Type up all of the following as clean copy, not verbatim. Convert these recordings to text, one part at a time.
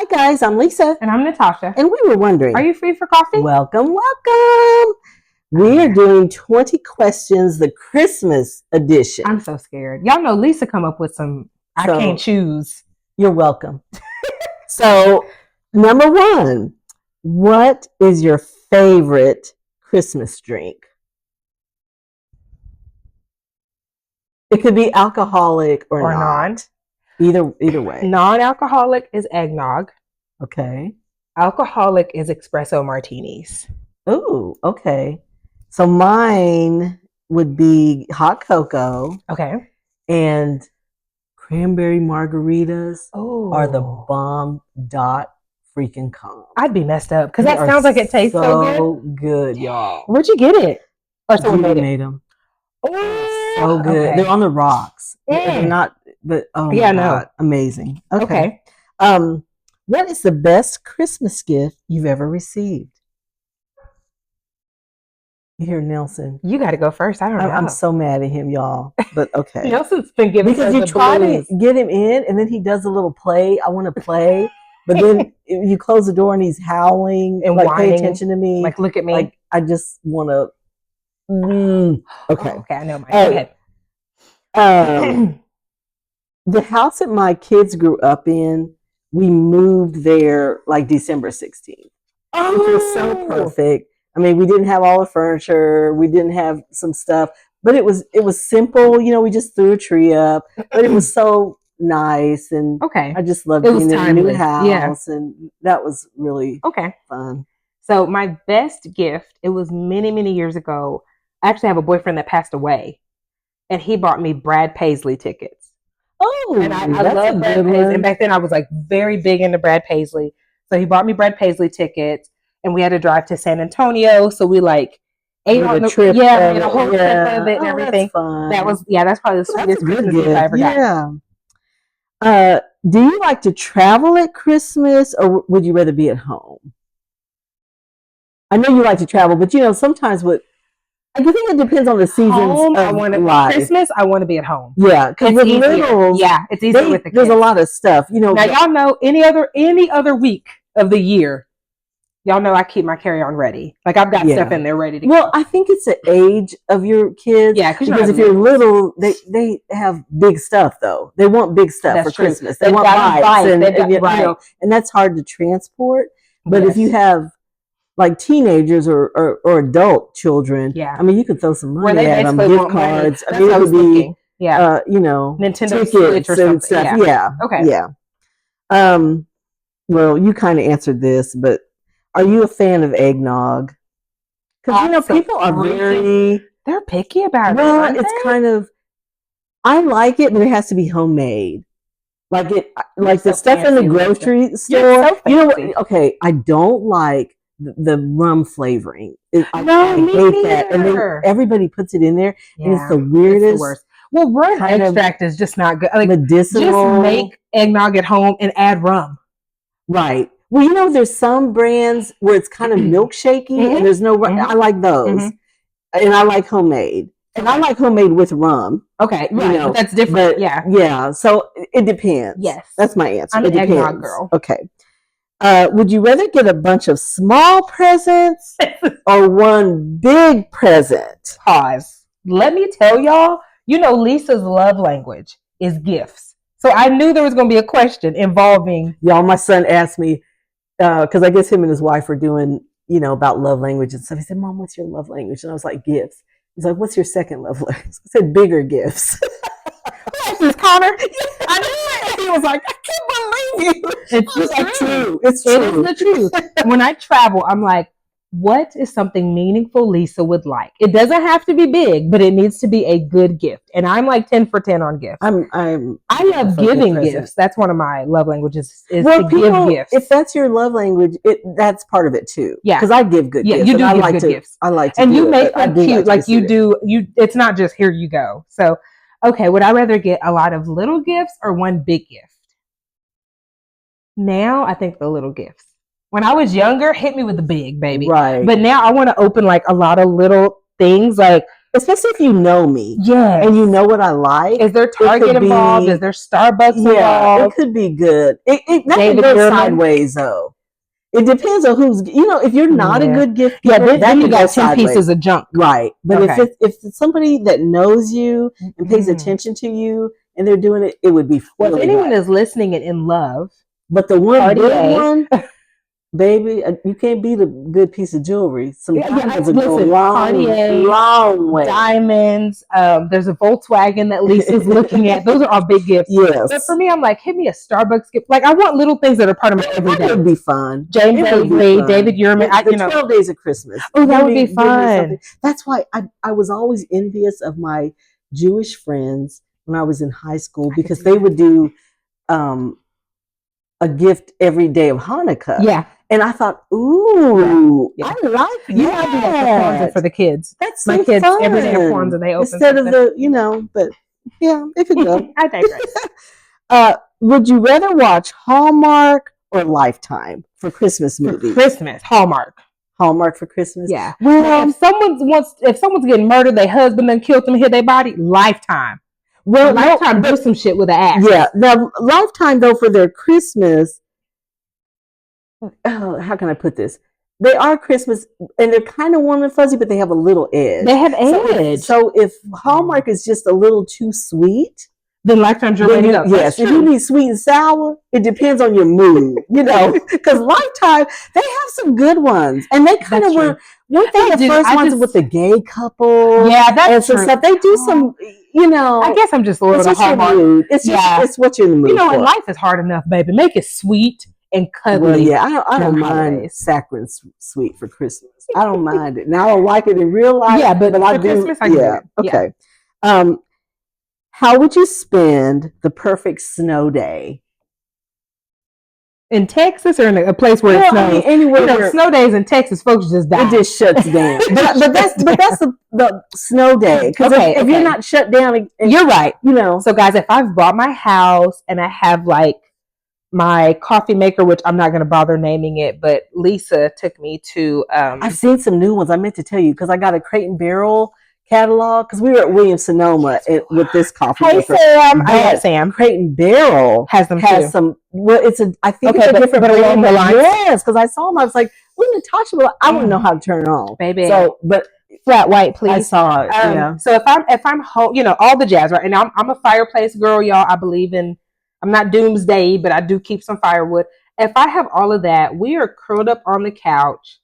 Hi guys, I'm Lisa. And I'm Natasha. And we were wondering. Are you free for coffee? Welcome. We are doing 20 questions, the Christmas edition. I'm so scared. Y'all know Lisa come up with some, I can't choose. You're welcome. So, number one, what is your favorite Christmas drink? It could be alcoholic or not. Either way. Non-alcoholic is eggnog. Okay. Alcoholic is espresso martinis. Oh, okay. So mine would be hot cocoa. Okay. And cranberry margaritas are the bomb freaking com. I'd be messed up because that sounds like it tastes so good, y'all. Where'd you get it? Oh, someone made them. Oh, so good. Okay. They're on the rocks. They're not, but oh my God, amazing. Okay. What is the best Christmas gift you've ever received? You hear Nelson? You got to go first. I don't know. I'm so mad at him, y'all. But okay. Nelson's been giving because you try to get him in, and then he does a little play. I want to play, but then you close the door and he's howling and like whining, pay attention to me. Like look at me. Like I just want to. Okay. Okay, I know. Go ahead. The house that my kids grew up in, we moved there like December 16th. Oh, which was so perfect. I mean, we didn't have all the furniture. We didn't have some stuff, but it was simple. You know, we just threw a tree up, but it was so nice. And I just loved being in a new house. And that was really fun. So my best gift, it was many, many years ago. I actually have a boyfriend that passed away, and he bought me Brad Paisley tickets. Oh, and I love Brad Paisley. And back then I was like very big into Brad Paisley. So he bought me Brad Paisley tickets. And we had to drive to San Antonio, so we like ate on the trip. Yeah, made a whole trip of it and everything. That was that's probably the sweetest Christmas gift I ever got. Yeah. Do you like to travel at Christmas, or would you rather be at home? I know you like to travel, but you know sometimes I think it depends on the seasons of life. Christmas, I want to be at home. Yeah, because with littles, it's easier with the kids. There's a lot of stuff, you know. Now y'all know any other week of the year. Y'all know I keep my carry-on ready. Like I've got stuff in there ready to go. Well, I think it's the age of your kids. Yeah, because if you're little, they have big stuff though. They want big stuff for Christmas. They want bikes and you know, and that's hard to transport. But if you have like teenagers or adult children, I mean, you could throw some money at them, gift cards. I mean, it would be you know, Nintendo Switch or something. Stuff. Yeah. Okay. Yeah. Well, you kind of answered this, but are you a fan of eggnog? Because you know people are they're picky about it. Well, it's kind of I like it, but it has to be homemade. Like the stuff in the grocery store. You know what? Okay, I don't like the rum flavoring. I hate that, and then everybody puts it in there, and it's the weirdest. It's the worst. Well, rum extract is just not good. Like medicinal. Just make eggnog at home and add rum. Right. Well, you know, there's some brands where it's kind of milkshakey and there's no. I like those, and I like homemade, and I like homemade with rum. Okay, right. You know, that's different. But, yeah. So it depends. Yes, that's my answer. I'm an eggnog girl. Okay. Would you rather get a bunch of small presents or one big present? Pause. Let me tell y'all. You know, Lisa's love language is gifts. So I knew there was going to be a question involving y'all. My son asked me. Because I guess him and his wife were doing, you know, about love language and stuff. He said, "Mom, what's your love language?" And I was like, "Gifts." He's like, "What's your second love language?" I said, "Bigger gifts." This is Connor. I knew it. He was like, "I can't believe you." It's just true. It's true. It is the truth. When I travel, I'm like, what is something meaningful Lisa would like? It doesn't have to be big, but it needs to be a good gift. And I'm like 10 for 10 on gifts. I love giving gifts. That's one of my love languages is to give gifts. If that's your love language, that's part of it too. Yeah. Because I give good gifts. You do give good gifts. I like to and you make them cute. Like you do, it's not just here you go. So, okay, would I rather get a lot of little gifts or one big gift? Now I think the little gifts. When I was younger, hit me with the big, baby. Right. But now I want to open like a lot of little things. Like especially if you know me. Yeah. And you know what I like. Is there Target involved? Is there Starbucks involved? It could be good. That can go sideways, though. It depends on who's, if you're not a good gift giver, then you got 10 pieces of junk. Right. But if it's somebody that knows you and pays attention to you and they're doing it, it would be well, if anyone is listening and in love. But the one good one, baby, you can't beat a good piece of jewelry. Some diamonds will go long way. Diamonds. There's a Volkswagen that Lisa's looking at. Those are all big gifts. Yes. But for me, I'm like, hit me a Starbucks gift. Like, I want little things that are part of my everyday. That would be fun. James Avery, David Yurman. The 12 Days of Christmas. Oh, that would be fun. That's why I was always envious of my Jewish friends when I was in high school because they would do a gift every day of Hanukkah. Yeah. And I thought, ooh, I like that. You have to do that for the kids. That's my so kids fun. every day of Kwanzaa they open instead of but yeah, it could go. I digress. Would you rather watch Hallmark or Lifetime for Christmas movies? For Christmas, Hallmark. Hallmark for Christmas. Yeah. Well, if someone's getting murdered, their husband done killed them, hit their body. Lifetime. Well, Lifetime do some shit with an axe. Yeah. Now, Lifetime though for their Christmas. How can I put this? They are Christmas, and they're kind of warm and fuzzy, but they have a little edge. They have edge. So if Hallmark is just a little too sweet, then Lifetime's your way to go. Yes, if you need sweet and sour, it depends on your mood, because Lifetime, they have some good ones, and they kind of weren't they the first ones with the gay couple? Yeah, that's true. Stuff. They do some, I guess I'm just a little Hallmark. It's what you're in the mood for. And life is hard enough, baby. Make it sweet and cuddly. Well, I don't mind saccharine sweet for Christmas. I don't mind it. Now I don't like it in real life. Yeah, but I do. Christmas, I do. Okay. How would you spend the perfect snow day? In Texas or in a place where it snows? Anywhere. Snow days in Texas, folks just die. It just shuts down. but that's the snow day. Because if you're not shut down, you're right. So guys, if I've bought my house and I have like my coffee maker, which I'm not going to bother naming it, but Lisa took me to. I've seen some new ones. I meant to tell you because I got a Crate and Barrel catalog because we were at Williams-Sonoma with this coffee maker. Sam. I had Sam. Crate and Barrel has some. Well, I think it's a different brand. Yes, because I saw them. I was like, "What Natasha?" I wouldn't know how to turn it on, baby. So, but flat white, please. I saw it. Yeah. So if I'm home, all the jazz, right? And I'm a fireplace girl, y'all. I believe in. I'm not doomsday, but I do keep some firewood. If I have all of that, we are curled up on the couch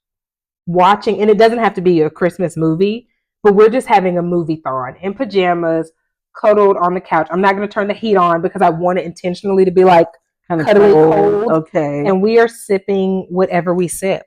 watching, and it doesn't have to be a Christmas movie, but we're just having a movie-thon in pajamas, cuddled on the couch. I'm not going to turn the heat on because I want it intentionally to be like kind of cuddly cold. Okay. And we are sipping whatever we sip,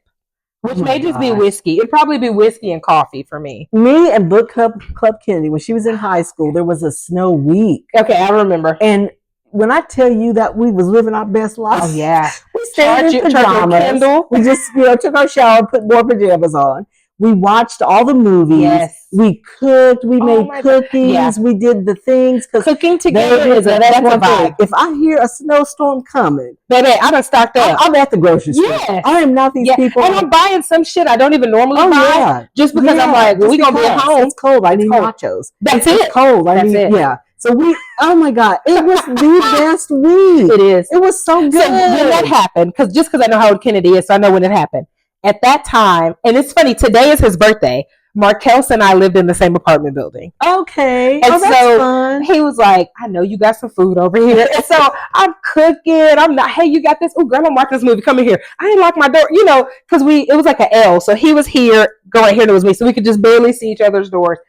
which may just be whiskey. It'd probably be whiskey and coffee for me. Me and Book Club Kennedy, when she was in high school, there was a snow week. Okay, I remember. And when I tell you that we was living our best life, oh yeah, we stayed in pajamas. We just took our shower, put more pajamas on. We watched all the movies. Yes. We cooked. We made cookies. Yeah. We did the things. Cooking together that's one thing. If I hear a snowstorm coming, baby, I done stocked up. I'm at the grocery store. Yes. I am not these people. And I'm buying some shit I don't even normally buy just because I'm like, well, we gonna be at home. It's cold. I need nachos. That's it's cold. Yeah. So oh my God, it was the best week. It is. It was so good. So when that happened, because I know how old Kennedy is, so I know when it happened. At that time, and it's funny, today is his birthday. Markels and I lived in the same apartment building. Okay. And that's fun. He was like, I know you got some food over here. And so I'm cooking. I'm not, hey, you got this? Oh, girl, I'm watching this movie. Come in here. I didn't lock my door, because it was like an L. So he was here, go right here, and it was me. So we could just barely see each other's doors.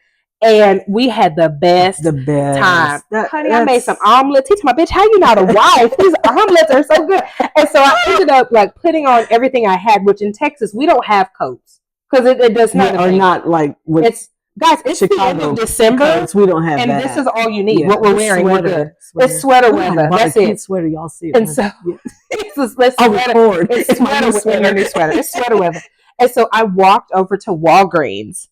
And we had the best time. Honey, I made some omelets. He told my bitch, how you not a wife? These omelets are so good. And so I ended up like putting on everything I had, which in Texas, we don't have coats. Because it does not. Or not like with it's Chicago, the end of December. We don't have and that. this is all you need. What we're wearing, we're good. It's sweater weather. That's it. Sweater, y'all see it. And so it's sweater. It's sweater weather. It's sweater weather. And so I walked over to Walgreens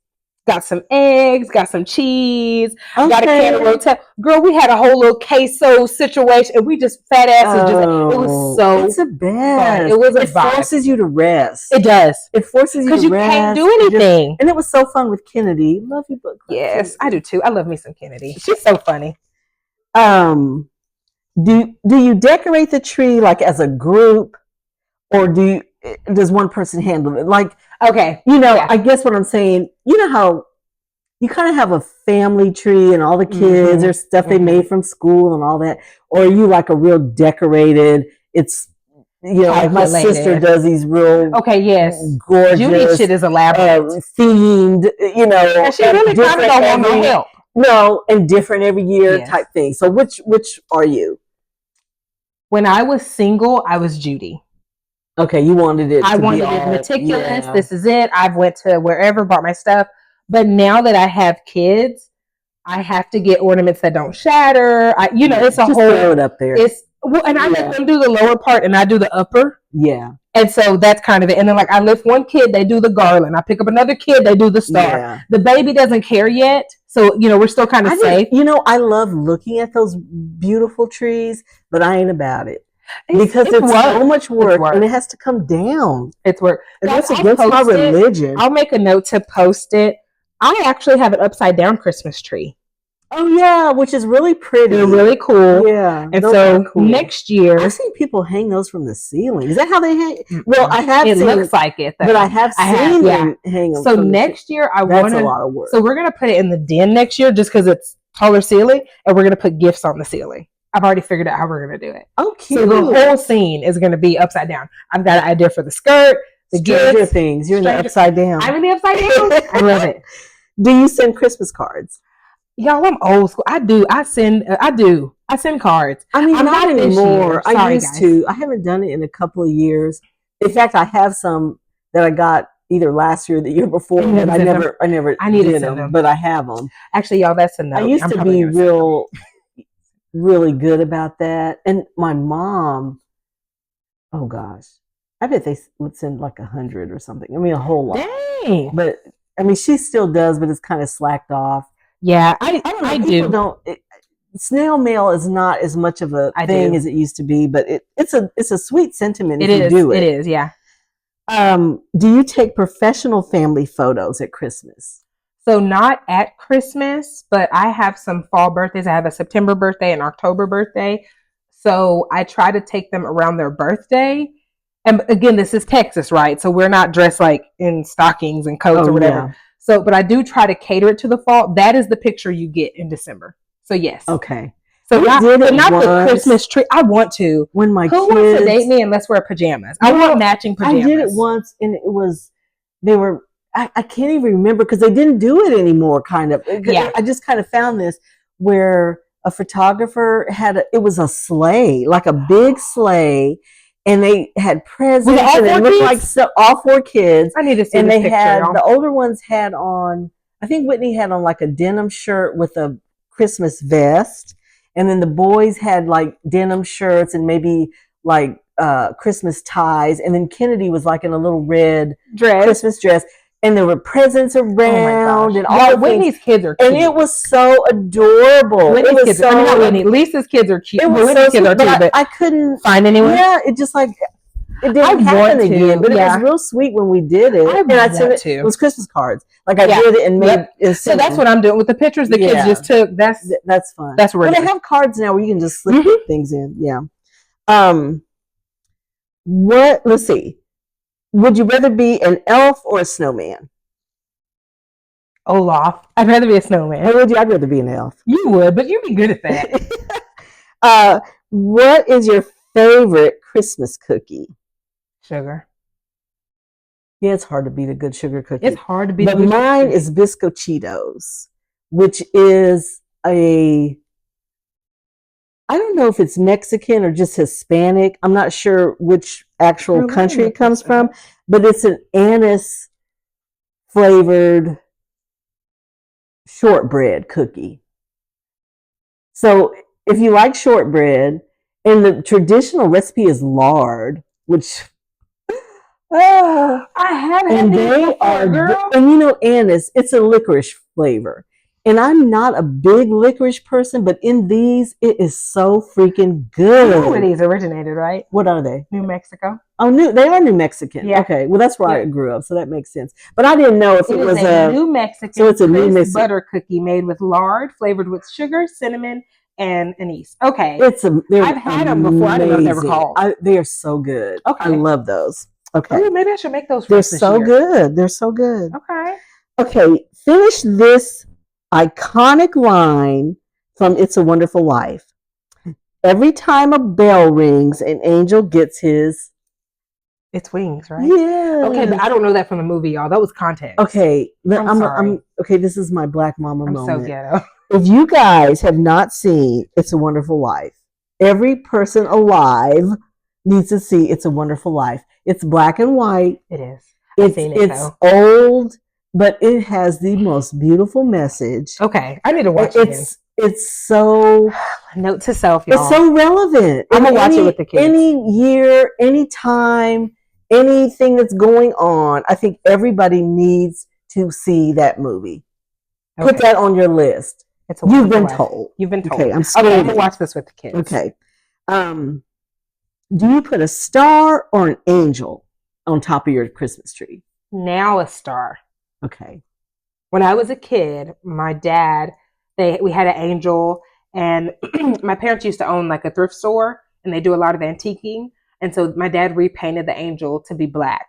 got some eggs, got some cheese, got a can of rotel. Girl, we had a whole little queso situation, and we just fat asses. It was so. It's the best. Fun. It was. It forces you to rest. It does. It forces you to rest because you can't do anything. And it was so fun with Kennedy. Love you, book. Yes, I do too. I love me some Kennedy. She's so funny. Do you decorate the tree like as a group, or does one person handle it? Like, okay, I guess what I'm saying, how you kind of have a family tree and all the kids or stuff they made from school and all that, or are you like a real decorated? It's like my sister does these real gorgeous. Judy shit is elaborate, themed. And she really kind of don't want no help. No, and different every year type thing. So which are you? When I was single, I was Judy. Okay, you wanted it. I wanted it meticulous. Yeah. This is it. I've went to wherever, bought my stuff. But now that I have kids, I have to get ornaments that don't shatter. It's a just whole. Throw it up there. And I let them do the lower part, and I do the upper. Yeah. And so that's kind of it. And then, I lift one kid, they do the garland. I pick up another kid, they do the star. Yeah. The baby doesn't care yet. So, we're still kind of safe. I love looking at those beautiful trees, but I ain't about it. Because it's so much work, and it has to come down. It's work. And that's against my religion. I'll make a note to post it. I actually have an upside down Christmas tree. Oh yeah, which is really pretty. They're really cool. Yeah. And so next year, I've seen people hang those from the ceiling. Is that how they hang? Well, I have. It looks like it, but I have seen them hang them. So next year, that's a lot of work. So we're gonna put it in the den next year, just because it's taller ceiling, and we're gonna put gifts on the ceiling. I've already figured out how we're gonna do it. Okay. So the whole scene is gonna be upside down. I've got an idea for the skirt, the Stranger Things. You're in the upside down. I'm in the upside down. I love it. Do you send Christmas cards? Y'all, I'm old school. I do. I send cards. I mean, not anymore. I used to. I haven't done it in a couple of years. In fact, I have some that I got either last year or the year before, and I never did them, but I have them. Actually, y'all, that's a note. I used to be really good about that. And my mom, oh gosh, I bet they would send like 100 or something. I mean, a whole lot. Dang. But I mean, she still does, but it's kind of slacked off. Yeah, I do. Snail mail is not as much of a thing as it used to be, but it's a sweet sentiment if you do it. It is, yeah. Do you take professional family photos at Christmas? So not at Christmas, but I have some fall birthdays. I have a September birthday and October birthday. So I try to take them around their birthday. And again, this is Texas, right? So we're not dressed like in stockings and coats or whatever. Yeah. So, but I do try to cater it to the fall. That is the picture you get in December. So yes. Okay. So not the Christmas tree. I want to. When my Who wants to date me and let's wear pajamas? I want matching pajamas. I did it once, and I can't even remember because they didn't do it anymore. Kind of. Yeah. I just kind of found this where a photographer it was a sleigh, like a big sleigh. And they had presents, and it looked like all 4 kids. I need to see this picture. And the older ones had on, I think Whitney had on like a denim shirt with a Christmas vest. And then the boys had like denim shirts and maybe like Christmas ties. And then Kennedy was like in a little red Christmas dress. And there were presents around and all. Whitney's kids are cute. And it was so adorable. Whitney's kids are, not Whitney. Lisa's kids are cute. Whitney's kids are too, but I couldn't find anyone. Yeah, it just like it didn't happen again. But it was real sweet when we did it. I sent it. It was Christmas cards. Like I did it and made it. So that's what I'm doing with the pictures the kids just took. That's fun. That's where they have cards now where you can just slip things in. Yeah. Let's see. Would you rather be an elf or a snowman? Olaf. I'd rather be a snowman. I'd rather be an elf. You would, but you'd be good at that. What is your favorite Christmas cookie? Sugar. Yeah, it's hard to beat a good sugar cookie. It's hard to beat. But mine is Biscochitos, which is I don't know if it's Mexican or just Hispanic. I'm not sure which actual country it comes from, but it's an anise flavored shortbread cookie. So if you like shortbread, and the traditional recipe is lard, which I haven't. And they are, girl. and you know, anise, it's a licorice flavor. And I'm not a big licorice person, but in these, it is so freaking good. You know where these originated, right? What are they? New Mexico. Oh, they are New Mexican. Yeah. Okay, well that's where I grew up, so that makes sense. But I didn't know if it was a New Mexican. So it's a New Mexican butter cookie made with lard, flavored with sugar, cinnamon, and anise. Okay, I've had them before. I didn't know what they were called. They are so good. Okay, I love those. Okay, ooh, maybe I should make those. They're so good. They're so good. Okay. Okay, finish this iconic line from It's a Wonderful Life. Every time a bell rings, an angel gets his... It's wings, right? Yeah. Okay, but I don't know that from the movie, y'all. That was context. Okay, I'm sorry. Okay, this is my Black Mama I'm moment. So ghetto. If you guys have not seen It's a Wonderful Life, every person alive needs to see It's a Wonderful Life. It's black and white. It is. It's old, but it has the most beautiful message. Okay, I need to watch it. It's so... Note to self, y'all. It's so relevant. I'm going to watch it with the kids. Any year, any time, anything that's going on, I think everybody needs to see that movie. Okay. Put that on your list. You've been told. You've been told. Okay, I'm going to watch this with the kids. Okay. Do you put a star or an angel on top of your Christmas tree? Now a star. Okay. When I was a kid, my dad, we had an angel, and my parents used to own like a thrift store, and they do a lot of antiquing. And so my dad repainted the angel to be black.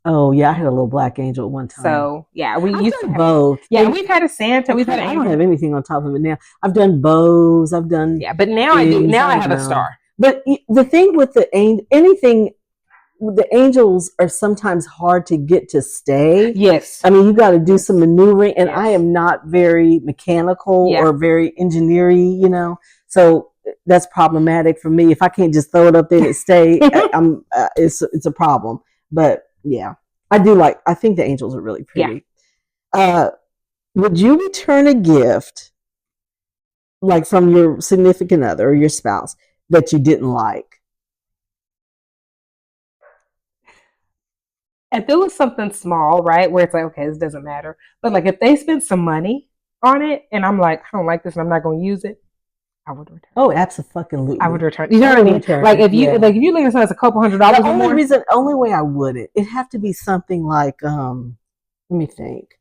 Oh yeah, I had a little black angel at one time. So yeah, we used to have both. Yeah, we've had a Santa. We've had an angel. I don't have anything on top of it now. I've done bows. I've done but now I do. Now I have a star. But the thing with the angels are sometimes hard to get to stay. Yes. I mean, you got to do some maneuvering, and I am not very mechanical or very engineering, you know. So that's problematic for me. If I can't just throw it up there and stay, it's a problem. But yeah, I think the angels are really pretty. Yeah. Would you return a gift like from your significant other or your spouse that you didn't like? If it was something small, right, where it's like, okay, this doesn't matter. But like if they spend some money on it and I'm like, I don't like this and I'm not going to use it, I would return. Oh, absolutely. I would return. You know what I mean? Like if you look at something that's $200 the only way I wouldn't, it'd have to be something like let me think.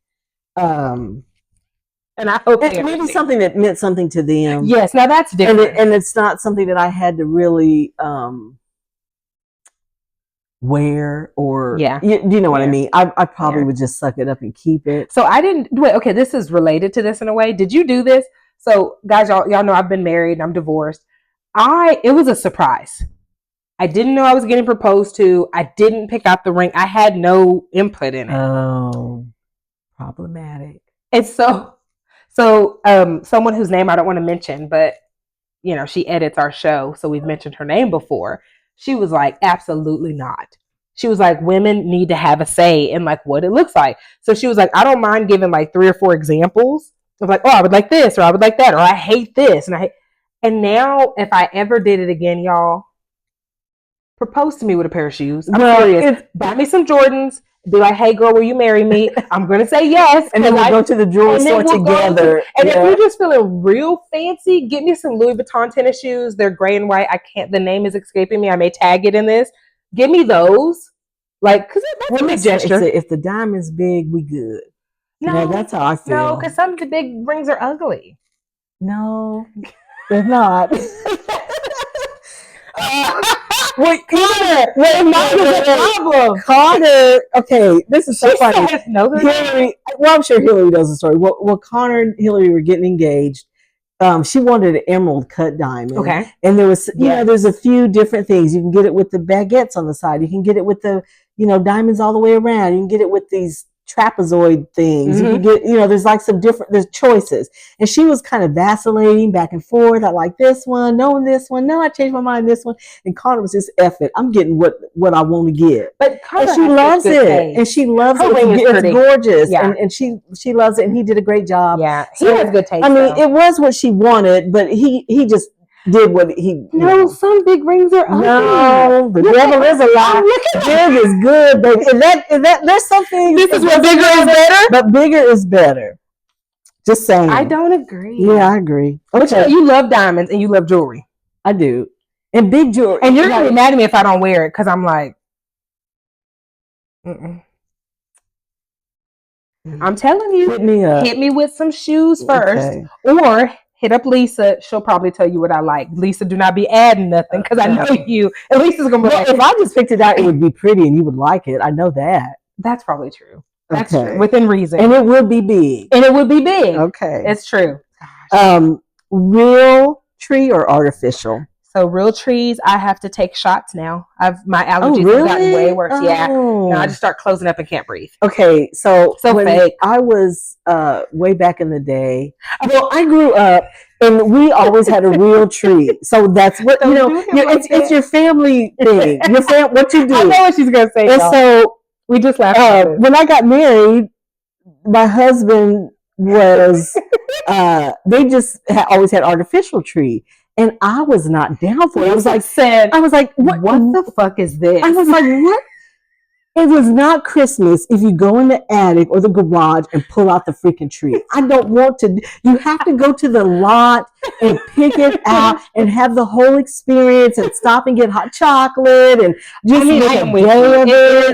And I hope maybe something that meant something to them. Yes, now that's different. And it's not something that I had to really wear or you know what I mean. I probably would just suck it up and keep it. So I didn't do it. Okay, this is related to this in a way. Did you do this? So guys, y'all know I've been married and I'm divorced. It was a surprise. I didn't know I was getting proposed to. I didn't pick out the ring. I had no input in it. Oh, problematic. And so someone whose name I don't want to mention, but you know, she edits our show, so we've mentioned her name before. She was like, absolutely not. She was like, women need to have a say in like what it looks like. So she was like, I don't mind giving like 3 or 4 examples of like, oh, I would like this, or I would like that, or I hate this. And now if I ever did it again, y'all, propose to me with a pair of shoes. I'm serious. Buy me some Jordans. Be like, hey girl, will you marry me? I'm going to say yes. And then we'll go to the jewelry store together. And if you're just feeling real fancy, get me some Louis Vuitton tennis shoes. They're gray and white. The name is escaping me. I may tag it in this. Give me those. Like, because that's a big gesture. If the diamond's big, we good. No, that's how I feel. No, because some of the big rings are ugly. No, they're not. Wait, Connor! Problem. Connor, okay, this is so funny. Hillary, I'm sure Hillary knows the story. Well, Connor and Hillary were getting engaged. She wanted an emerald cut diamond. Okay. And there was, you know, there's a few different things. You can get it with the baguettes on the side. You can get it with the, diamonds all the way around. You can get it with these trapezoid things. You can get, there's like there's choices. And she was kind of vacillating back and forth. I like this one, no, this one, no, I changed my mind, this one. And Connor was just F it. I'm getting what I want to get. But Connor, and she loves it. And she loves it. It's gorgeous. Yeah. And she loves it. And he did a great job. Yeah. He has good taste. I mean, it was what she wanted, but he just did what he. No, some big rings are ugly. No, the devil is a lie. Big is good, baby. And that there's something. This is what bigger is better. But bigger is better. Just saying. I don't agree. Yeah, I agree. Okay. But you love diamonds and you love jewelry. I do. And big jewelry. And you're gonna be mad at me if I don't wear it because I'm like, I'm telling you, hit me with some shoes first, or hit up Lisa. She'll probably tell you what I like. Lisa, do not be adding nothing because I know you. And Lisa's gonna be like, if I just picked it out, it would be pretty and you would like it. I know that. That's probably true. That's true. Within reason. And it would be big. Okay. It's true. Real tree or artificial? So real trees, I have to take shots now. My allergies have gotten way worse. Oh. Yeah. No, I just start closing up and can't breathe. Okay. So when fake. I was way back in the day, well, I grew up and we always had a real tree. So that's what, it's your family thing. What you do. I know what she's going to say. And so we just laughed. When I got married, my husband was, they just always had artificial tree. And I was not down for it. I was like, what the fuck is this? I was like, what? It was not Christmas if you go in the attic or the garage and pull out the freaking tree. I don't want to. You have to go to the lot and pick it out and have the whole experience and stop and get hot chocolate and just make a day of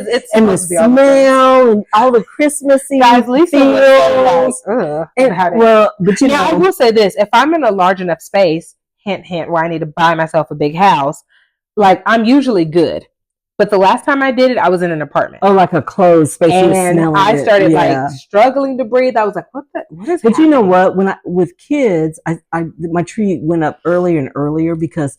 it. And the smell and all the Christmassy feels. But I will say this: if I'm in a large enough space, hint, where I need to buy myself a big house, like I'm usually good. But the last time I did it, I was in an apartment. Oh, like a closed space. And I started like struggling to breathe. I was like, what is But happening? You know what? With kids, my tree went up earlier and earlier because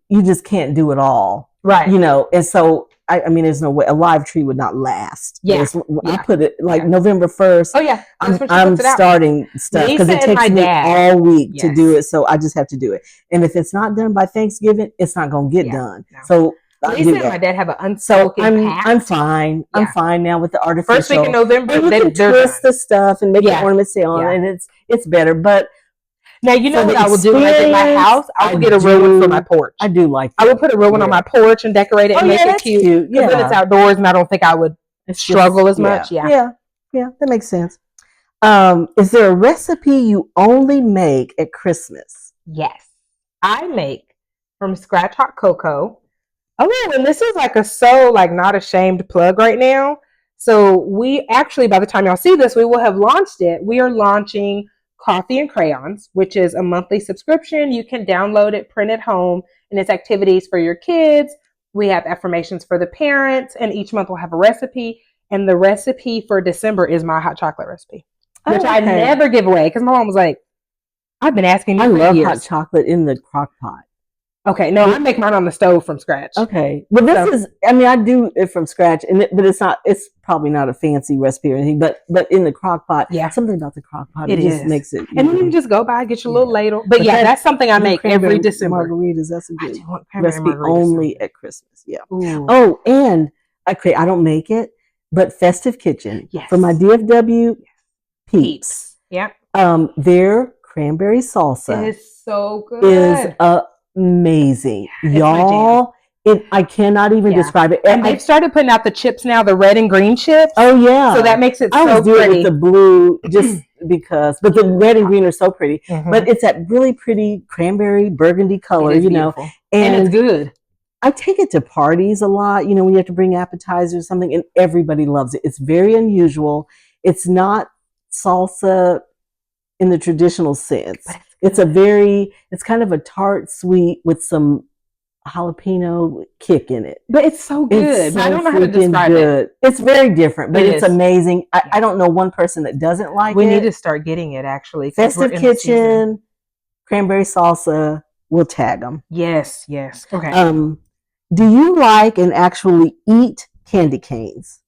you just can't do it all. Right. And so, there's no way a live tree would not last. Yeah. I put it like November 1st. Oh, yeah. I'm starting stuff because it takes me all week to do it. So I just have to do it. And if it's not done by Thanksgiving, it's not going to get done. No. So Lisa and my dad have an unspoken pact. I'm fine. Yeah. I'm fine now with the artificial. First week in November, and you can twist the stuff and make the ornaments on, and it's better. But now what I will do when I get my house. I will get a real one for my porch. I do like that. I would put a real one on my porch and decorate it and make it cute. Yeah, then it's outdoors, and I don't think I would struggle as much. Yeah, that makes sense. Is there a recipe you only make at Christmas? Yes, I make from scratch hot cocoa. Oh, and this is not ashamed plug right now. So we actually, by the time y'all see this, we will have launched it. We are launching Coffee and Crayons, which is a monthly subscription. You can download it, print it home, and it's activities for your kids. We have affirmations for the parents, and each month we'll have a recipe. And the recipe for December is my hot chocolate recipe, which I never give away because my mom was like, I've been asking you for years. I love hot chocolate in the crock pot. Okay, no, I make mine on the stove from scratch. Okay, but I do it from scratch, but it's probably not a fancy recipe or anything, but in the crock pot, something about the crock pot, it just makes it. And then you can just go by, get your little ladle. But that's something I make every December. Margaritas, that's a good recipe only at Christmas. Yeah. Ooh. Oh, and I don't make it, but Festive Kitchen for my DFW peeps. Yeah. Their cranberry salsa is so good. Is amazing, y'all. I cannot even describe it. And they've started putting out the chips now, the red and green chips. Oh yeah, so that makes it so pretty. I was doing it with the blue just because, but the red and green are so pretty. Mm-hmm. But it's that really pretty cranberry burgundy color, and it's good. I take it to parties a lot. When you have to bring appetizers or something, and everybody loves it. It's very unusual. It's not salsa in the traditional sense. It's kind of a tart sweet with some jalapeno kick in it. But it's so good. I don't know how to describe it. It's very different, but it's amazing. I don't know one person that doesn't like it. We need to start getting it, actually. Festive Kitchen, cranberry salsa, we'll tag them. Yes. Okay. Do you like and actually eat candy canes?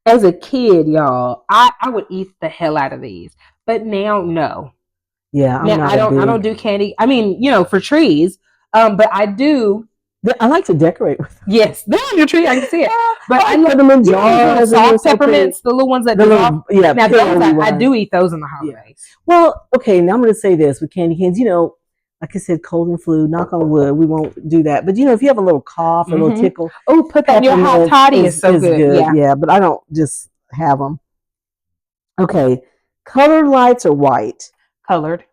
As a kid, y'all, I would eat the hell out of these. But now, no. Yeah, I don't do candy. For trees. But I do I like to decorate with them. Yes, they're on your tree. I can see it. But I put them in jars. Soft peppermints, the little ones that dissolve. Yeah, now those I do eat those in the holidays. Yeah. Well, okay. Now I'm going to say this with candy canes. Like I said, cold and flu. Knock on wood, we won't do that. But if you have a little cough or a little tickle, put that in your hot toddy. Is so good. Yeah, but I don't just have them. Okay, colored lights or white? Colored.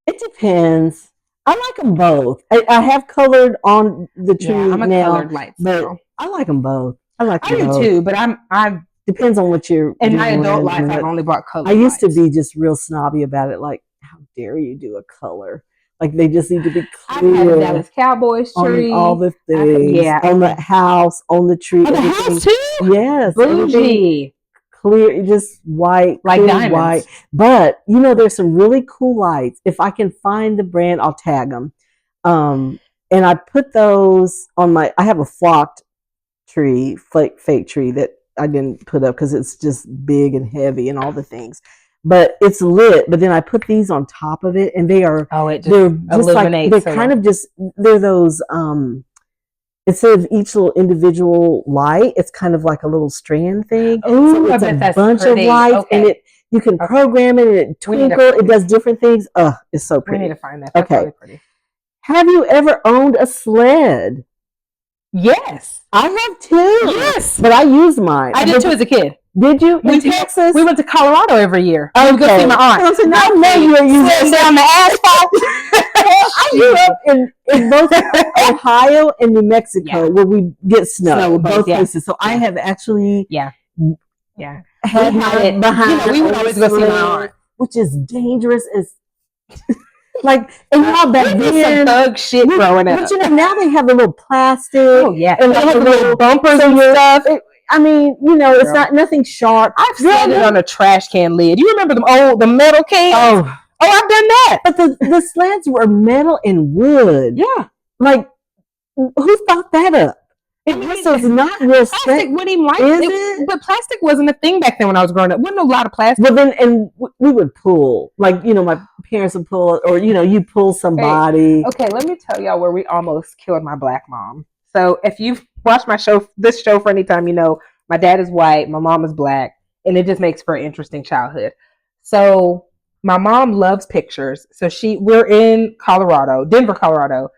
It depends. I like them both. I have colored on the tree I'm a now, colored lights but I like them both. I do too, but I'm depends on what you're in my adult life. I've only bought colored. I used to be just real snobby about it. Like, how dare you do a color? Like, they just need to be clear. I've had a Dallas Cowboys tree, on all the things, on the house, on the tree. On the house too. Yes, bougie. Clear, just white, like diamonds. White. But there's some really cool lights. If I can find the brand, I'll tag them. And I put those on I have a flocked tree, fake tree that I didn't put up because it's just big and heavy and all the things. But it's lit. But then I put these on top of it, and they are it just they're just like they're kind of just they're those instead of each little individual light, it's kind of like a little strand thing. Ooh, so it's a bunch of lights, and you can program it, and it twinkles. It does different things. It's so pretty. We need to find that. That's really pretty. Have you ever owned a sled? Yes, I have too. Yes, but I used mine. I did too as a kid. Did you? In Texas? We went to Colorado every year. Okay. I would go see my aunt. So now you were using down the asphalt. I grew up in both Ohio and New Mexico where we get snow both places. So I have actually had it behind. We would always go see my aunt, which is dangerous as. Like, and y'all back then, some thug shit growing up. But now they have a little plastic. Oh yeah, and they have the little bumpers and stuff. I mean, it's not nothing sharp. I've seen it on a trash can lid. You remember the metal cans? Oh, I've done that. But the sleds were metal and wood. Yeah, like who thought that up? So it's not real plastic. Wouldn't even like it, but plastic wasn't a thing back then when I was growing up. Wasn't a lot of plastic. Well, then, and we would pull, like my parents would pull, or you pull somebody. Okay, let me tell y'all where we almost killed my black mom. So if you've watched this show for any time, my dad is white, my mom is black, and it just makes for an interesting childhood. So my mom loves pictures. So we're in Colorado, Denver, Colorado.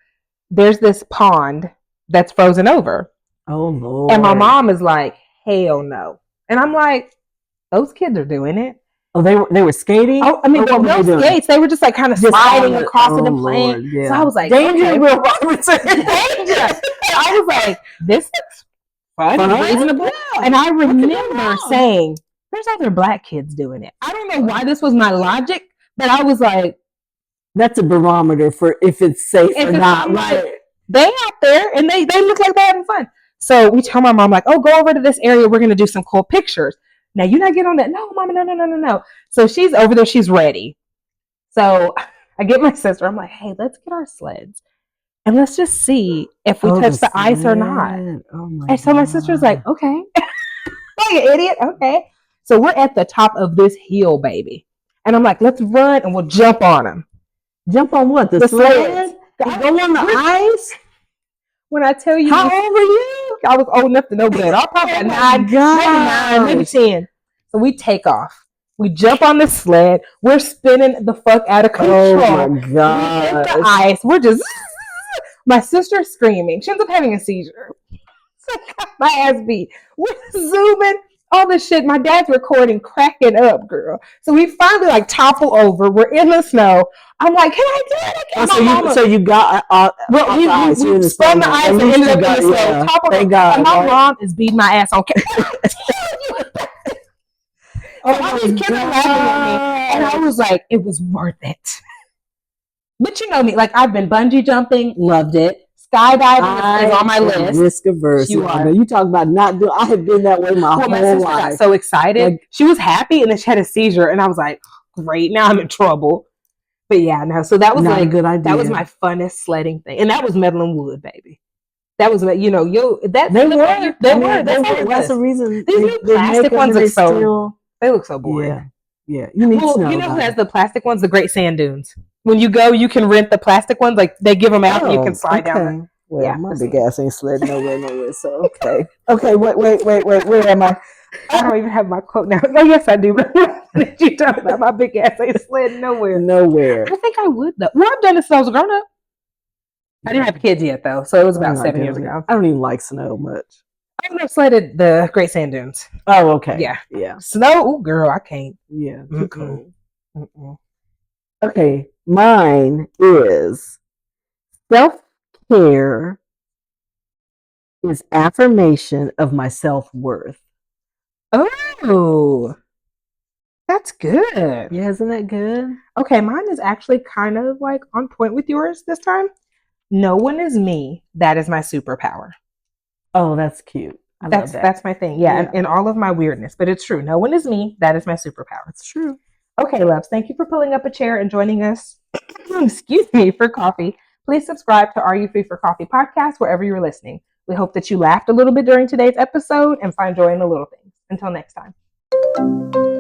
There's this pond that's frozen over. Oh Lord. And my mom is like, hell no. And I'm like, those kids are doing it. Oh, they were skating? Oh, I mean, no skates. They were just like kind of sliding across it and playing. Yeah. So I was like, danger, Will Robinson. Danger. So I was like, this is fun and reasonable. Wow. And I remember saying, there's other black kids doing it. I don't know why this was my logic, but I was like, that's a barometer for if it's safe or not. Right. They out there and they look like they're having fun. So we tell my mom, like, go over to this area. We're going to do some cool pictures. Now, you not get on that. No, Mama, no. So she's over there. She's ready. So I get my sister. I'm like, hey, let's get our sleds. And let's just see if we touch the ice or not. And so my sister's like, okay. Like an idiot. Okay. So we're at the top of this hill, baby. And I'm like, let's run and we'll jump on them. Jump on what? The sled? Go on the ice? When I tell you, how old were you? I was old enough to know better. I probably had 9, maybe 10. So we take off. We jump on the sled. We're spinning the fuck out of control. Oh my God. We hit the ice. We're just, my sister's screaming. She ends up having a seizure. So I got my ass beat. We're zooming. All this shit. My dad's recording, cracking up, girl. So we finally topple over. We're in the snow. I'm like, can I do it? So you got we spun the ice and ended up in the snow. Thank God. And my mom is beating my ass on camera. All these kids are laughing at me, and I was like, it was worth it. But you know me, I've been bungee jumping, loved it. Skydiving is on my list. Risk averse. You are. You talk about not doing. I have been that way my whole life. Got so excited. She was happy, and then she had a seizure, and I was like, great, now I'm in trouble. But yeah, no. So that was a good idea. That was my funnest sledding thing, and that was meddling wood, baby. That was They were. That's the reason. These new plastic ones look so. They look so boring. Yeah. You need to know. You know who has the plastic ones? The Great Sand Dunes. When you go, you can rent the plastic ones. They give them out, and you can slide down. Well, yeah, my big ass ain't slid nowhere. So okay. Okay, wait. Where am I? I don't even have my quote now. Oh, yes, I do. But you talking about my big ass ain't slid nowhere. Nowhere. I think I would though. Well, I've done it since I was a grown up. I didn't have kids yet though, so it was about 7 years ago. I don't even like snow much. I've sledded the Great Sand Dunes. Oh, okay. Yeah. Snow, ooh, girl, I can't. Yeah, too cold. Okay, mine is self-care is affirmation of my self-worth. Oh, that's good. Yeah, isn't that good? Okay, mine is actually kind of like on point with yours this time. No one is me. That is my superpower. Oh, that's cute. I love that. That's my thing. Yeah, in all of my weirdness, but it's true. No one is me. That is my superpower. It's true. Okay, loves. Thank you for pulling up a chair and joining us. Excuse me, for coffee. Please subscribe to Are You Free for Coffee podcast wherever you're listening. We hope that you laughed a little bit during today's episode and find joy in the little things. Until next time.